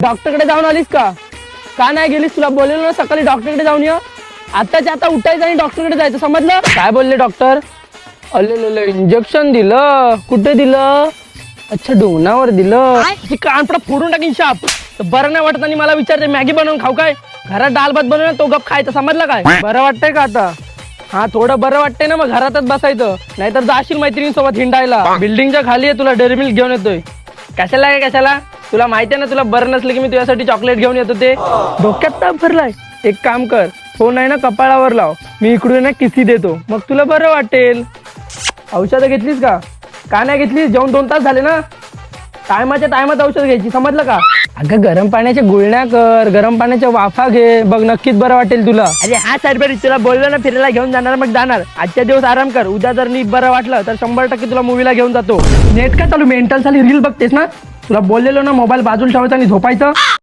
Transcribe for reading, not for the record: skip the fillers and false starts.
डॉक्टरकडे जाऊन आलीस का नाही गेलीस? तुला बोललेलो ना सकाळी डॉक्टरकडे जाऊन ये. आताच्या आता उठायचं आणि डॉक्टरकडे जायचं, समजलं? काय बोलले डॉक्टर? अले इंजेक्शन दिलं. कुठे दिलं? अच्छा, डोंगणावर दिलं. ती कानपडा फोडून टाकीन शाप. बरं नाही वाटत आणि मला विचारते मॅगी बनवून खाऊ काय? घरात डाल भात बनवून तो गप खायचा, समजलं काय? बरं वाटतंय का आता? हा, थोडं बरं वाटतंय ना? मग घरातच बसायचं, नाहीतर जाशील मैत्रिणींसोबत हिंडायला. बिल्डिंगच्या खाली आहे, तुला डेअरी मिल्क घेऊन येतोय. कशाला काय कशाला? तुला माहिती आहे ना, तुला बरं नसलं की मी तुझ्यासाठी चॉकलेट घेऊन येतो ते. डोक्यात ताप भरलाय. एक काम कर, फोन आहे ना कपाळावर लाव, मी इकडून ना किसी देतो, मग तुला बरं वाटेल. औषधं घेतलीस का नाही घेतलीस? जेवण 2 तास झाले ना. टायमात औषध घ्यायची, समजलं का? अगं गरम पाण्याच्या गुळण्या कर, गरम पाण्याच्या वाफा घे, बघ नक्कीच बरं वाटेल तुला. अरे हा सारबरी, तुला बोललो ना फिरायला घेऊन जाणार, मग जाणार. आजच्या दिवस आराम कर, उद्या जर नीट बरं वाटलं तर 100% तुला मूवीला घेऊन जातो. नेट काय चालू? मेंटल साली रील बघतेस ना? तुला बोललेलो ना मोबाईल बाजूला ठेवायचा आणि झोपायचं.